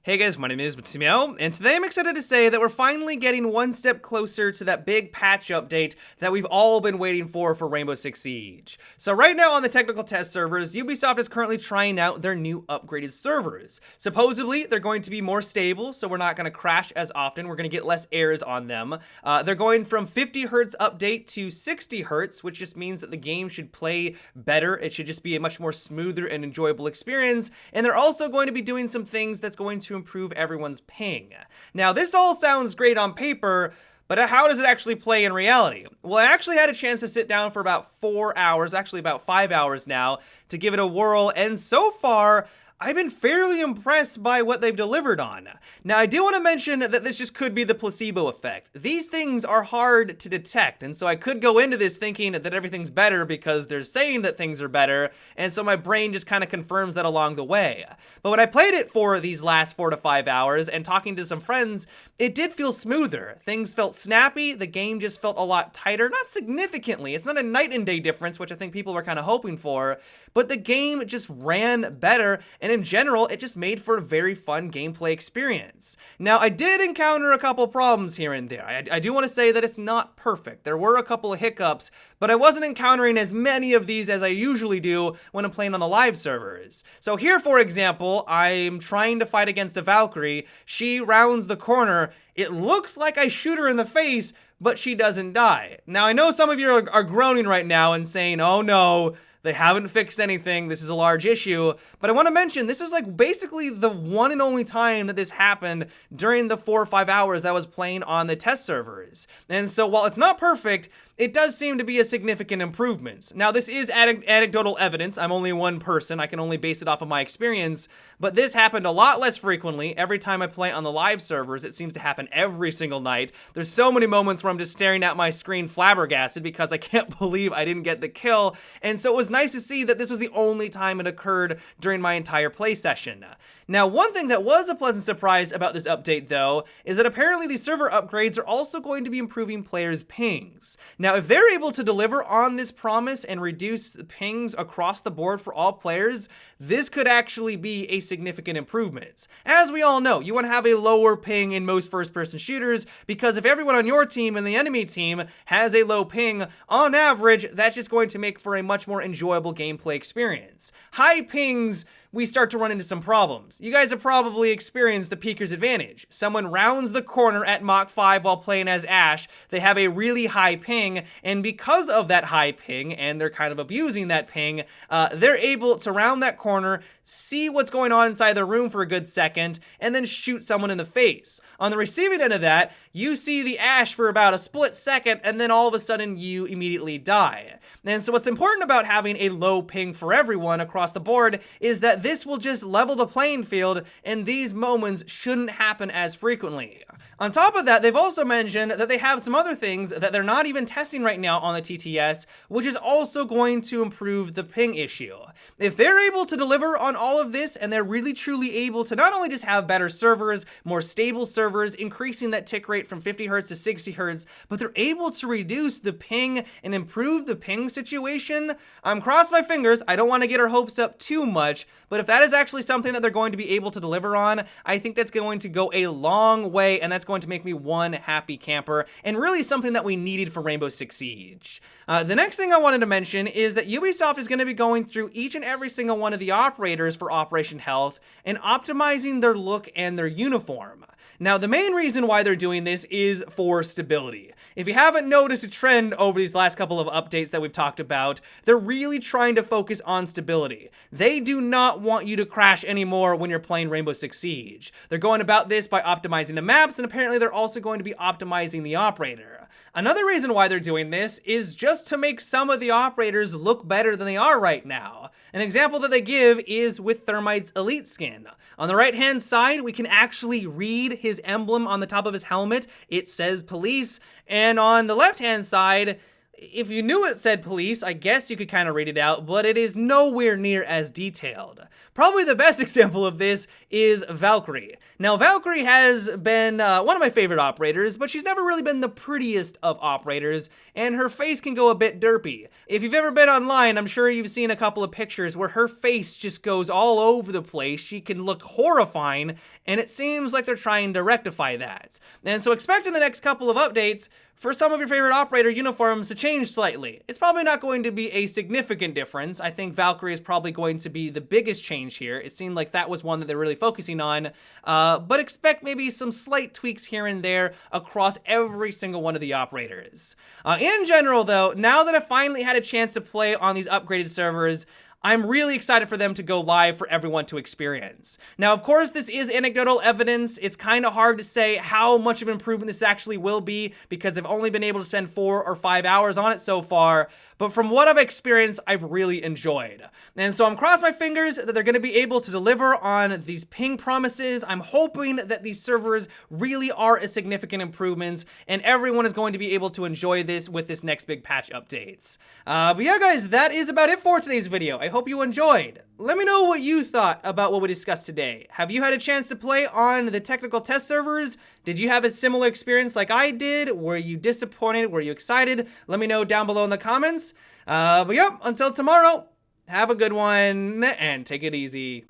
Hey guys, my name is Matimio, and today I'm excited to say that we're finally getting one step closer to that big patch update that we've all been waiting for Rainbow Six Siege. So right now on the technical test servers, Ubisoft is currently trying out their new upgraded servers. Supposedly, they're going to be more stable, so we're not going to crash as often, we're going to get less errors on them. They're going from 50 Hz update to 60 Hz, which just means that the game should play better, it should just be a much more smoother and enjoyable experience, and they're also going to be doing some things that's going to improve everyone's ping. Now, this all sounds great on paper, but how does it actually play in reality? Well, I actually had a chance to sit down for about 4 hours, actually about 5 hours now, to give it a whirl, and so far, I've been fairly impressed by what they've delivered on. Now, I do want to mention that this just could be the placebo effect. These things are hard to detect, and so I could go into this thinking that everything's better because they're saying that things are better, and so my brain just kind of confirms that along the way. But when I played it for these last 4 to 5 hours and talking to some friends, it did feel smoother. Things felt snappy, the game just felt a lot tighter, not significantly. It's not a night and day difference, which I think people were kind of hoping for, but the game just ran better, and in general, it just made for a very fun gameplay experience. Now, I did encounter a couple problems here and there. I do want to say that it's not perfect. There were a couple of hiccups, but I wasn't encountering as many of these as I usually do when I'm playing on the live servers. So here, for example, I'm trying to fight against a Valkyrie. She rounds the corner. It looks like I shoot her in the face, but she doesn't die. Now, I know some of you are groaning right now and saying, oh no, they haven't fixed anything, this is a large issue, but I want to mention this was like basically the one and only time that this happened during the 4 or 5 hours that I was playing on the test servers. And so while it's not perfect, it does seem to be a significant improvement. Now, this is anecdotal evidence. I'm only one person. I can only base it off of my experience, but this happened a lot less frequently. Every time I play on the live servers, it seems to happen every single night. There's so many moments where I'm just staring at my screen flabbergasted because I can't believe I didn't get the kill. And so it was nice to see that this was the only time it occurred during my entire play session. Now, one thing that was a pleasant surprise about this update, though, is that apparently these server upgrades are also going to be improving players' pings. Now, if they're able to deliver on this promise and reduce pings across the board for all players, this could actually be a significant improvement. As we all know, you want to have a lower ping in most first-person shooters because if everyone on your team and the enemy team has a low ping, on average, that's just going to make for a much more enjoyable gameplay experience. High pings, we start to run into some problems. You guys have probably experienced the peeker's advantage. Someone rounds the corner at Mach 5 while playing as Ash, they have a really high ping, and because of that high ping, and they're kind of abusing that ping, they're able to round that corner, see what's going on inside the room for a good second, and then shoot someone in the face. On the receiving end of that, you see the Ash for about a split second, and then all of a sudden you immediately die. And so what's important about having a low ping for everyone across the board is that this will just level the playing field, and these moments shouldn't happen as frequently. On top of that, they've also mentioned that they have some other things that they're not even testing right now on the TTS, which is also going to improve the ping issue. If they're able to deliver on all of this, and they're really truly able to not only just have better servers, more stable servers, increasing that tick rate from 50 Hz to 60 Hz, but they're able to reduce the ping and improve the ping situation, I'm crossed my fingers. I don't want to get our hopes up too much, but if that is actually something that they're going to be able to deliver on, I think that's going to go a long way, and that's going to make me one happy camper, and really something that we needed for Rainbow Six Siege. The next thing I wanted to mention is that Ubisoft is going to be going through each and every single one of the operators for Operation Health and optimizing their look and their uniform. Now, the main reason why they're doing this is for stability. If you haven't noticed a trend over these last couple of updates that we've talked about, they're really trying to focus on stability. They do not want you to crash anymore when you're playing Rainbow Six Siege. They're going about this by optimizing the maps, and apparently they're also going to be optimizing the operator. Another reason why they're doing this is just to make some of the operators look better than they are right now. An example that they give is with Thermite's Elite skin. On the right-hand side, we can actually read his emblem on the top of his helmet. It says police. And on the left-hand side, If you knew it said police, I guess you could kind of read it out, but it is nowhere near as detailed. Probably the best example of this is Valkyrie. Now, Valkyrie has been one of my favorite operators, but she's never really been the prettiest of operators, and her face can go a bit derpy. If you've ever been online, I'm sure you've seen a couple of pictures where her face just goes all over the place. She can look horrifying, and it seems like they're trying to rectify that. And so expect in the next couple of updates for some of your favorite operator uniforms to change slightly. It's probably not going to be a significant difference. I think Valkyrie is probably going to be the biggest change here. It seemed like that was one that they're really focusing on, but expect maybe some slight tweaks here and there across every single one of the operators. In general though, now that I've finally had a chance to play on these upgraded servers, I'm really excited for them to go live for everyone to experience. Now, of course, this is anecdotal evidence. It's kind of hard to say how much of an improvement this actually will be because I've only been able to spend 4 or 5 hours on it so far. But from what I've experienced, I've really enjoyed. And so I'm crossing my fingers that they're going to be able to deliver on these ping promises. I'm hoping that these servers really are a significant improvements and everyone is going to be able to enjoy this with this next big patch updates. But yeah, guys, that is about it for today's video. I hope you enjoyed. Let me know what you thought about what we discussed today. Have you had a chance to play on the technical test servers? Did you have a similar experience like I did? Were you disappointed? Were you excited? Let me know down below in the comments. But yep, until tomorrow, have a good one and take it easy.